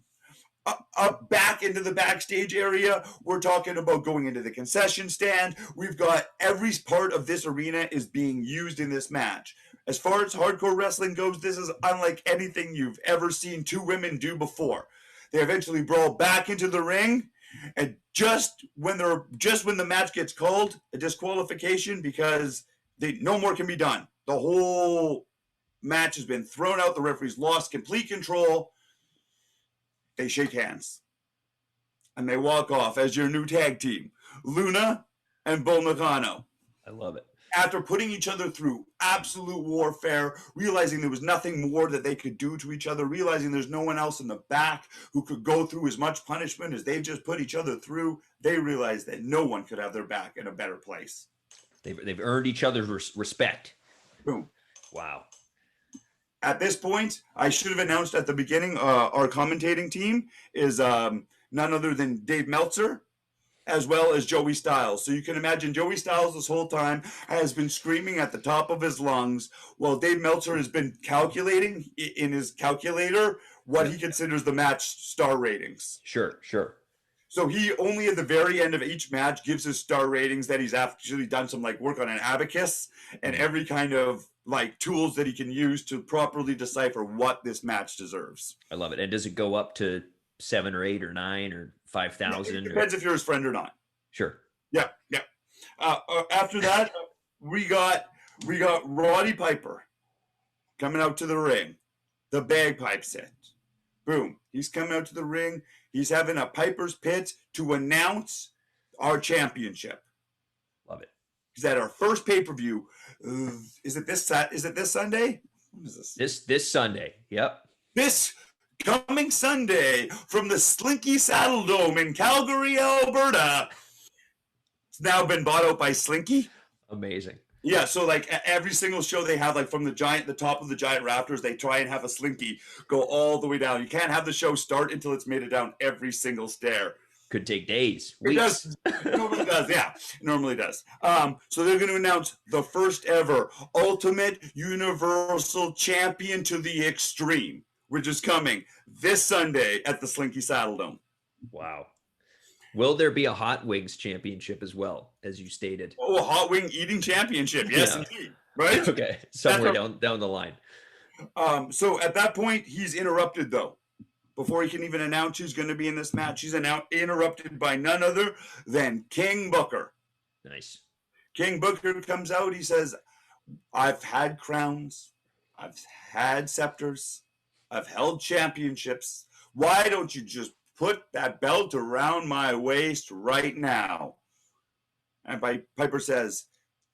up back into the backstage area. We're talking about going into the concession stand. We've got every part of this arena is being used in this match. As far as hardcore wrestling goes, this is unlike anything you've ever seen two women do before. They eventually brawl back into the ring, and just when the match gets called a disqualification because no more can be done. The whole match has been thrown out. The referee's lost complete control. They shake hands, and they walk off as your new tag team, Luna and Bull Nakano. I love it. After putting each other through absolute warfare, realizing there was nothing more that they could do to each other, realizing there's no one else in the back who could go through as much punishment as they've just put each other through, they realized that no one could have their back in a better place. They've earned each other's respect. Boom. Wow. At this point, I should have announced at the beginning, our commentating team is none other than Dave Meltzer, as well as Joey Styles. So you can imagine Joey Styles this whole time has been screaming at the top of his lungs, while Dave Meltzer has been calculating in his calculator what he considers the match star ratings. Sure. So he only at the very end of each match gives his star ratings that he's actually done some work on an abacus and every kind of tools that he can use to properly decipher what this match deserves. I love it. And does it go up to 7 or 8 or 9 or 5,000? It depends if you're his friend or not. Sure. Yeah. After that, we got Roddy Piper coming out to the ring. The bagpipe set. Boom. He's coming out to the ring. He's having a Piper's Pit to announce our championship. Love it. He's at our first pay-per-view. Is it this Sunday? What is this? This Sunday. Yep. This coming Sunday from the Slinky Saddle Dome in Calgary, Alberta. It's now been bought out by Slinky. Amazing. Yeah, so every single show they have, from the top of the giant rafters, they try and have a Slinky go all the way down. You can't have the show start until it's made it down every single stair. Could take days, weeks. It does. It normally does, yeah. It normally does. So they're going to announce the first ever Ultimate Universal Champion to the Extreme, which is coming this Sunday at the Slinky Saddle Dome. Wow. Will there be a Hot Wings championship as well, as you stated? Oh, a hot wing eating championship. Yes, indeed. Right? Okay. Somewhere down the line. So at that point, he's interrupted, though. Before he can even announce who's going to be in this match, he's interrupted by none other than King Booker. Nice. King Booker comes out. He says, I've had crowns. I've had scepters. I've held championships. Why don't you just put that belt around my waist right now? And Piper says,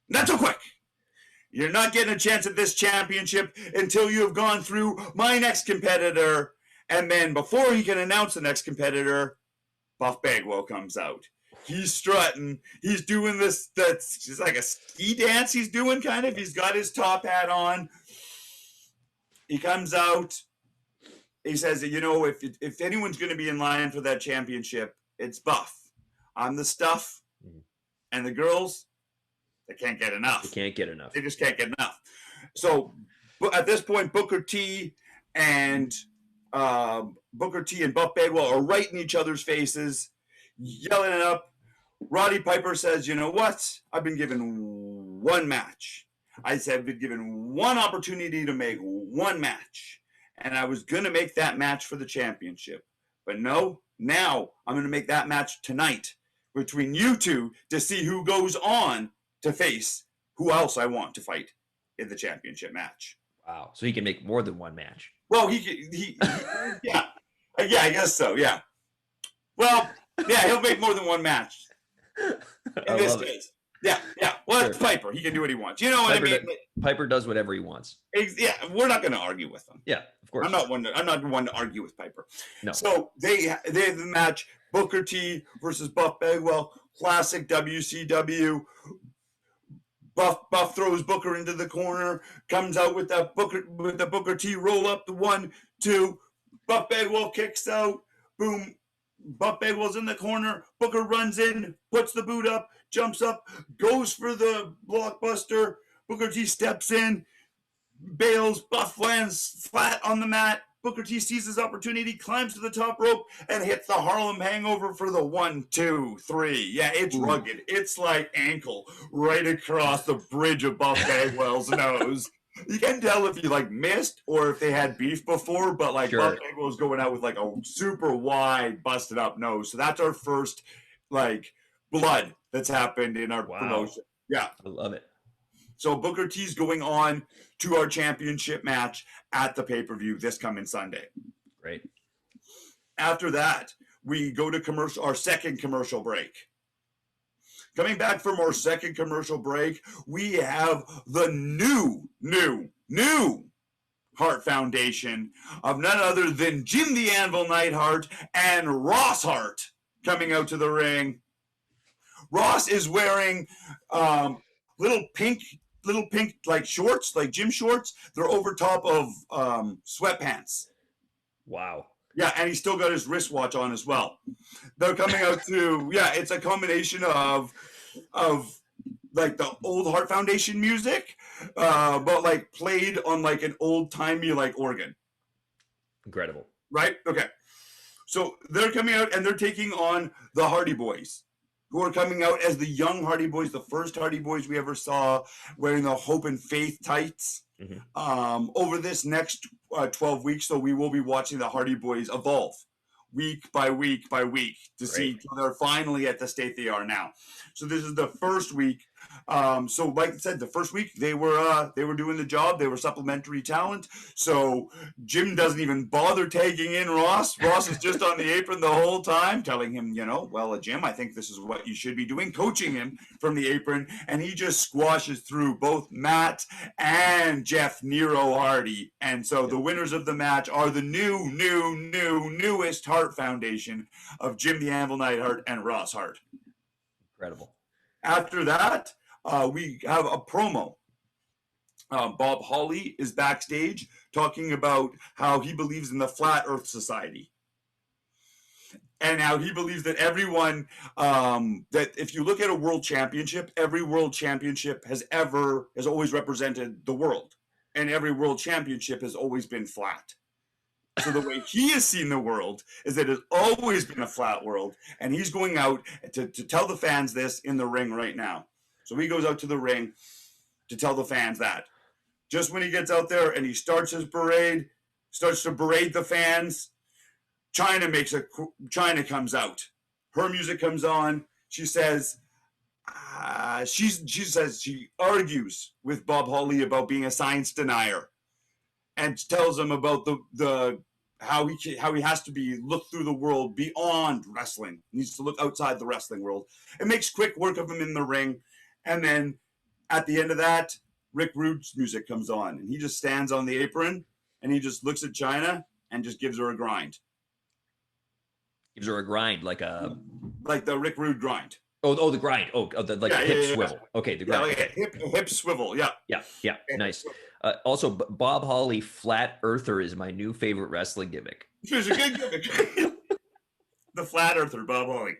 not so quick. You're not getting a chance at this championship until you have gone through my next competitor. And then before he can announce the next competitor, Buff Bagwell comes out. He's strutting. He's doing this. It's like a ski dance he's doing, kind of. He's got his top hat on. He comes out. He says, if anyone's going to be in line for that championship, it's Buff. I'm the stuff. And the girls, they can't get enough. They just can't get enough. So at this point, Booker T and Buff Bagwell are right in each other's faces, yelling it up. Roddy Piper says, you know what? I've been given one match. I've been given one opportunity to make one match. And I was going to make that match for the championship. But no, now I'm going to make that match tonight between you two to see who goes on to face who else I want to fight in the championship match. Wow. So he can make more than one match. Well, he yeah. I guess so, yeah. Well, yeah, he'll make more than one match in this case. Yeah. Well, it's Piper. He can do what he wants. You know what I mean? Piper does whatever he wants. Yeah, we're not going to argue with him. Yeah, of course. I'm not one to argue with Piper. No. So they have the match. Booker T versus Buff Bagwell, classic WCW. Buff throws Booker into the corner, comes out with the Booker T roll up, the 1, 2. Buff Bagwell kicks out. Boom. Buff Bagwell's in the corner. Booker runs in, puts the boot up, jumps up, goes for the blockbuster. Booker T steps in, bails. Buff lands flat on the mat. Booker T sees his opportunity, climbs to the top rope, and hits the Harlem Hangover for the 1, 2, 3. Yeah, it's rugged. It's like ankle right across the bridge of Buff Bagwell's nose. You can tell if you like missed or if they had beef before, but like Sure. Buff Bagwell's going out with like a super wide, busted up nose. So that's our first like blood that's happened in our promotion. Yeah, I love it. So Booker T's going on to our championship match at the pay-per-view this coming Sunday. Great. After that, we go to our second commercial break. Coming back from our second commercial break, we have the new Hart Foundation of none other than Jim the Anvil Neidhart and Ross Hart coming out to the ring. Ross is wearing little pink like shorts, like gym shorts. They're over top of sweatpants. Wow. Yeah, and he's still got his wristwatch on as well. They're coming out to, yeah, it's a combination of like the old Hart Foundation music, but like played on like an old timey like organ. Incredible. Right? Okay. So they're coming out and they're taking on the Hardy Boys, who are coming out as the young Hardy Boys, the first Hardy Boys we ever saw, wearing the Hope and Faith tights. Mm-hmm. Over this next 12 weeks, so we will be watching the Hardy Boys evolve week by week by week to see till they're finally at the state they are now. So this is the first week. So like I said, the first week they were doing the job. They were supplementary talent. So Jim doesn't even bother tagging in Ross. Ross is just on the apron the whole time, telling him, Jim, I think this is what you should be doing, coaching him from the apron. And he just squashes through both Matt and Jeff Nero Hardy. And so the winners of the match are the newest Hart Foundation of Jim the Anvil Neidhart and Ross Hart. Incredible. After that, we have a promo. Bob Holly is backstage talking about how he believes in the Flat Earth Society. And how he believes that everyone, that if you look at a world championship, every world championship has always represented the world. And every world championship has always been flat. So the way he has seen the world is that it's always been a flat world, and he's going out to tell the fans this in the ring right now. So he goes out to the ring to tell the fans that. Just when he gets out there and he starts to berate the fans, China comes out. Her music comes on. She says, she argues with Bob Holly about being a science denier, and tells him about the how he has to be look through the world beyond wrestling. He needs to look outside the wrestling world. It makes quick work of him in the ring, and then at the end of that, Rick Rude's music comes on, and he just stands on the apron and he just looks at China and just gives her a grind. Gives her a grind, like the Rick Rude grind. Oh, the grind. Hip swivel. Okay, the grind. Yeah, like a hip swivel. Yeah. Yeah. Nice. Also, Bob Holly, Flat Earther, is my new favorite wrestling gimmick. It's a good gimmick. The Flat Earther, Bob Holly.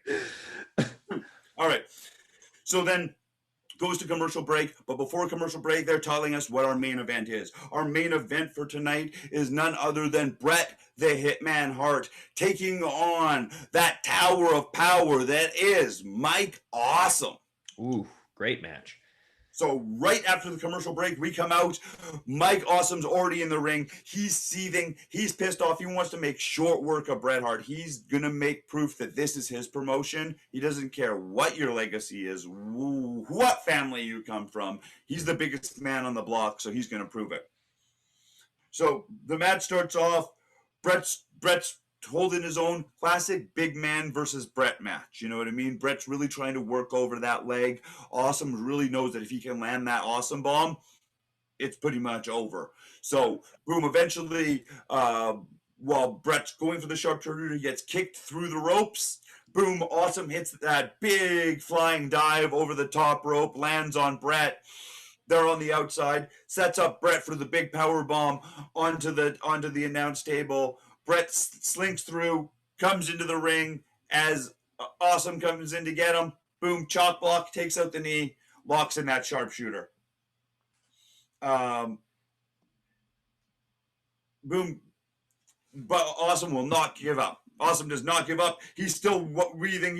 All right. So then goes to commercial break, but before commercial break, they're telling us what our main event is. Our main event for tonight is none other than Bret the Hitman Hart taking on that tower of power that is Mike Awesome. Ooh, great match. So right after the commercial break, we come out. Mike Awesome's already in the ring. He's seething. He's pissed off. He wants to make short work of Bret Hart. He's going to make proof that this is his promotion. He doesn't care what your legacy is, what family you come from. He's the biggest man on the block, so he's going to prove it. So the match starts off. Bret's holding his own, classic big man versus Bret match. You know what I mean? Bret's really trying to work over that leg. Awesome really knows that if he can land that awesome bomb, it's pretty much over. So, boom, eventually, while Bret's going for the sharpshooter, he gets kicked through the ropes. Boom, Awesome hits that big flying dive over the top rope, lands on Brett. They're on the outside, sets up Brett for the big power bomb onto the announce table. Brett slinks through, comes into the ring as Awesome comes in to get him. Boom, chalk block, takes out the knee, locks in that sharpshooter. Boom, but Awesome will not give up. Awesome does not give up. He's still breathing.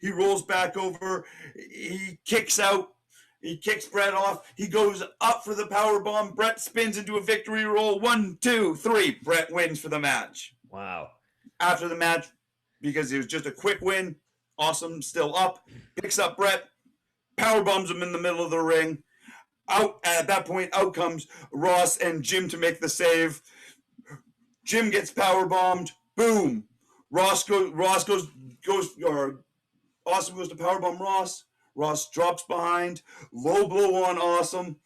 He rolls back over. He kicks out. He kicks Brett off. He goes up for the power bomb. Brett spins into a victory roll. 1, 2, 3. Brett wins for the match. Wow. After the match, because it was just a quick win, Awesome still up. Picks up Brett. Power bombs him in the middle of the ring. Out at that point, out comes Ross and Jim to make the save. Jim gets power bombed. Boom. Awesome goes to powerbomb Ross. Ross drops behind. Low blow on Awesome.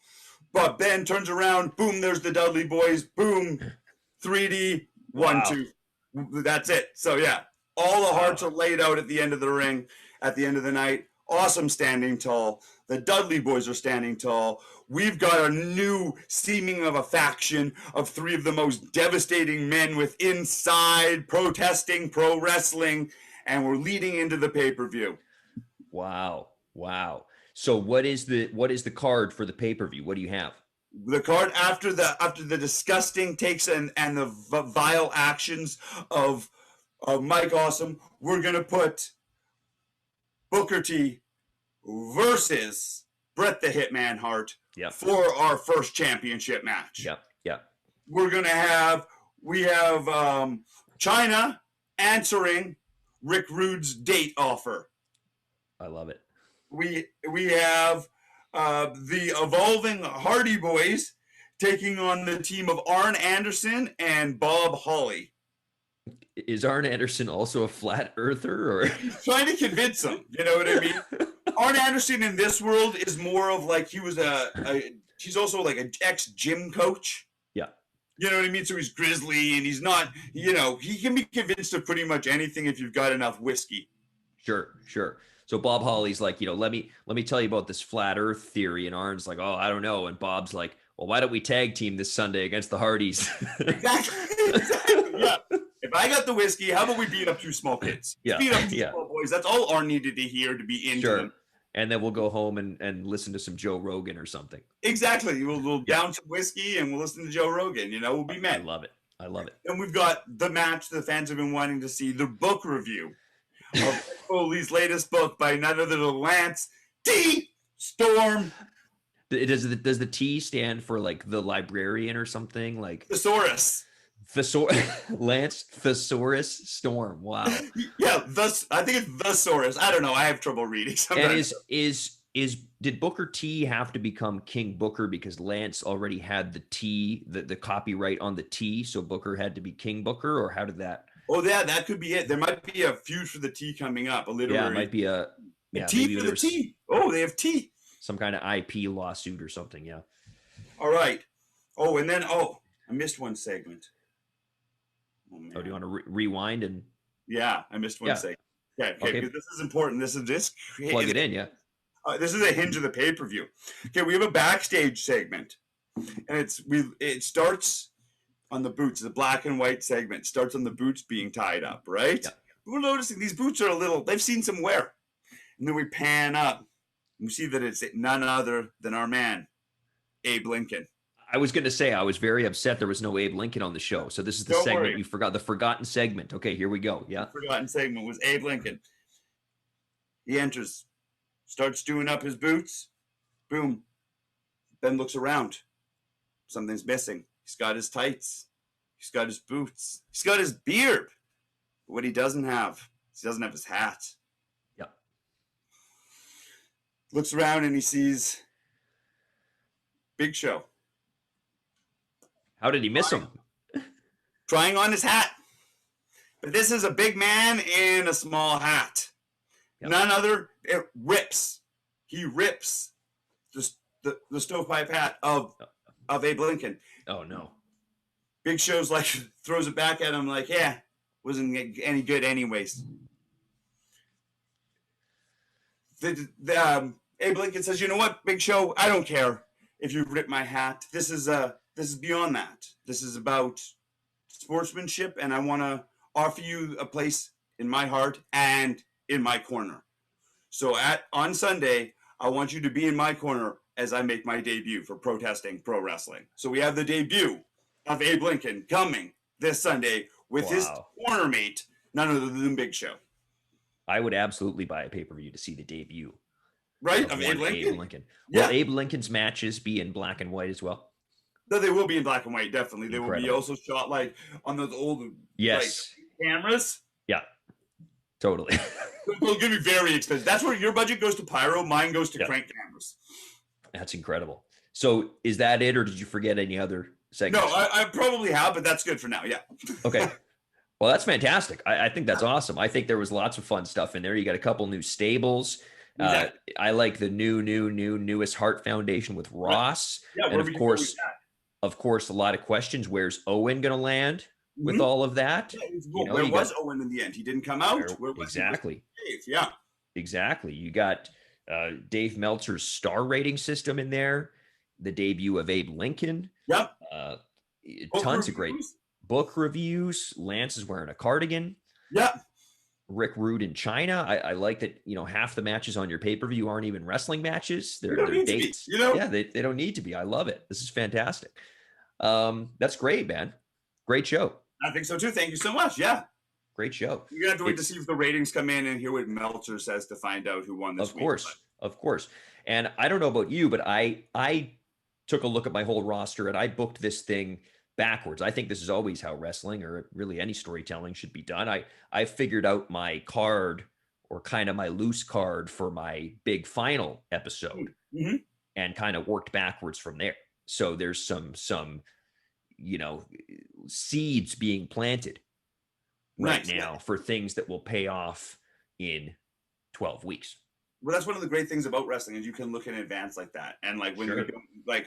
But Ben turns around. Boom, there's the Dudley Boys. Boom. 3D. 1, 2. That's it. So, yeah. All the hearts are laid out at the end of the ring, at the end of the night. Awesome standing tall. The Dudley Boys are standing tall. We've got a new seeming of a faction of 3 of the most devastating men with inside protesting pro wrestling, and we're leading into the pay-per-view. Wow. So what is the card for the pay-per-view? What do you have? The card after the disgusting takes and the vile actions of Mike Awesome, we're gonna put Booker T versus Bret the Hitman Hart for our first championship match. Yep. We have China answering Rick Rude's date offer. I love it. We have the evolving Hardy Boys taking on the team of Arn Anderson and Bob Holly. Is Arn Anderson also a flat earther, or trying to convince them? You know what I mean? Arn Anderson in this world is more of like he was he's also like an ex-gym coach. Yeah. You know what I mean? So he's grizzly and he's not, he can be convinced of pretty much anything if you've got enough whiskey. Sure. So Bob Holly's like, let me tell you about this flat earth theory. And Arn's like, oh, I don't know. And Bob's like, well, why don't we tag team this Sunday against the Hardys? Exactly. Yeah. If I got the whiskey, how about we beat up 2 small kids? Beat up 2 small boys. That's all Arn needed to hear to be into them. And then we'll go home and listen to some Joe Rogan or something. Exactly. We'll down some whiskey and we'll listen to Joe Rogan. We'll be men. I love it. And we've got the match the fans have been wanting to see, the book review of Foley's latest book by none other than Lance T. Storm. Does the T stand for like the librarian or something? Like Thesaurus. Lance Thesaurus Storm. Wow. Yeah, I think it's Thesaurus. I don't know. I have trouble reading sometimes. And did Booker T have to become King Booker because Lance already had the T, the copyright on the T, so Booker had to be King Booker, or how did that? Oh, yeah, that could be it. There might be a feud for the T coming up. A literary. Yeah, it might be a T for the T. Oh, they have T. Some kind of IP lawsuit or something. Yeah. All right. Oh, and then I missed one segment. Oh, do you want to rewind and? Yeah, I missed one segment. Yeah, okay. This is important. Plug it in, yeah. This is a hinge of the pay-per-view. Okay, we have a backstage segment, and it starts on the boots. The black and white segment starts on the boots being tied up, right? Yeah. We're noticing these boots are they've seen some wear, and then we pan up, and we see that it's none other than our man, Abe Lincoln. I was going to say, I was very upset there was no Abe Lincoln on the show. So this is the segment you forgot, the forgotten segment. Okay, here we go. Yeah. The forgotten segment was Abe Lincoln. He enters, starts doing up his boots. Boom. Ben looks around. Something's missing. He's got his tights. He's got his boots. He's got his beard. But what he doesn't have, he doesn't have his hat. Yep. Looks around and he sees Big Show. How did he miss him? Trying on his hat. But this is a big man in a small hat. Yep. None other, it rips. He rips the stovepipe hat of Abe Lincoln. Oh, no. Big Show's throws it back at him like, yeah, wasn't any good anyways. Abe Lincoln says, "You know what, Big Show? I don't care if you rip my hat. This is beyond that. This is about sportsmanship, and I want to offer you a place in my heart and in my corner. So on Sunday, I want you to be in my corner as I make my debut for protesting pro wrestling." So we have the debut of Abe Lincoln coming this Sunday with his corner mate, none other than Big Show. I would absolutely buy a pay-per-view to see the debut. Right, of Abe Lincoln? Abe Lincoln. Will Abe Lincoln's matches be in black and white as well? No, they will be in black and white, definitely. They will be also shot like on those old like, cameras. Yeah, totally. It's going to be very expensive. That's where your budget goes to pyro, mine goes to crank cameras. That's incredible. So is that it, or did you forget any other segments? No, I probably have, but that's good for now, yeah. Okay. Well, that's fantastic. I think that's awesome. I think there was lots of fun stuff in there. You got a couple new stables. Exactly. I like the newest Heart Foundation with Ross. Yeah, and of course, a lot of questions. Where's Owen going to land with all of that? Yeah, where was Owen in the end? He didn't come out. Exactly. Yeah. Exactly. You got Dave Meltzer's star rating system in there. The debut of Abe Lincoln. Yep. Tons of great book reviews. Lance is wearing a cardigan. Yep. Rick Rude in China. I like that, half the matches on your pay-per-view aren't even wrestling matches. They're dates. Yeah, they don't need to be. I love it. This is fantastic. That's great, man. Great show. I think so too. Thank you so much. Yeah. Great show. You're gonna have to wait to see if the ratings come in and hear what Meltzer says to find out who won this week. Of course. And I don't know about you, but I took a look at my whole roster and I booked this thing backwards. I think this is always how wrestling or really any storytelling should be done. I figured out my card, or kind of my loose card, for my big final episode and kind of worked backwards from there. So there's some seeds being planted right now for things that will pay off in 12 weeks. Well, that's one of the great things about wrestling is you can look in advance like that. And like when we don't,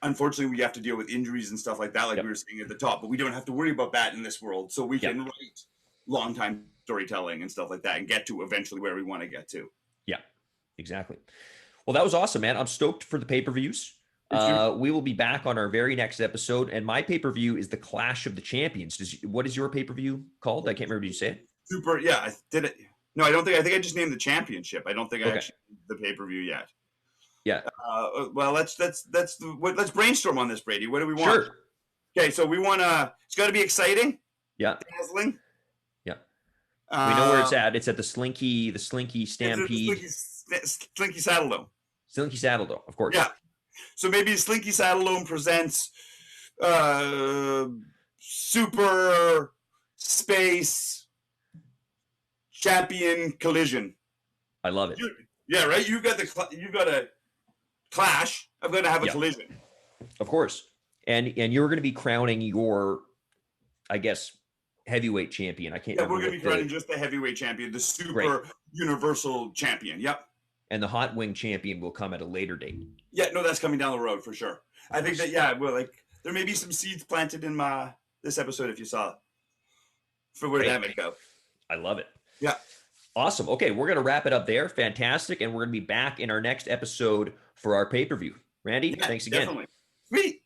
unfortunately, we have to deal with injuries and stuff like that, like we were saying at the top, but we don't have to worry about that in this world. So we can write long time storytelling and stuff like that and get to eventually where we want to get to. Yeah, exactly. Well, that was awesome, man. I'm stoked for the pay-per-views. We will be back on our very next episode, and my pay-per-view is the Clash of the Champions. What is your pay-per-view called? I can't remember. Did you say it? I did it. No, I think I just named the championship. I don't think I actually did the pay-per-view yet. Yeah. Well, let's brainstorm on this, Brady. What do we want? Sure. Okay, so we want to. It's got to be exciting. Yeah. Dazzling. Yeah. We know where it's at. It's at the Slinky Stampede. Slinky Saddledome. Slinky Saddledome, of course. Yeah. So maybe Slinky Saddledome presents Super Space Champion Collision. I love it. Yeah, right. You've got a clash. I'm going to have a collision. Of course, and you're going to be crowning your, I guess, heavyweight champion. I can't. Yeah, we're going to be crowning just the heavyweight champion, the super universal champion. Yep. And the hot wing champion will come at a later date. Yeah, no, that's coming down the road for sure. I think that there may be some seeds planted in this episode if you saw it, for where that might go. I love it. Yeah. Awesome. Okay, we're going to wrap it up there. Fantastic. And we're going to be back in our next episode for our pay-per-view. Randy, thanks again. Definitely. Sweet.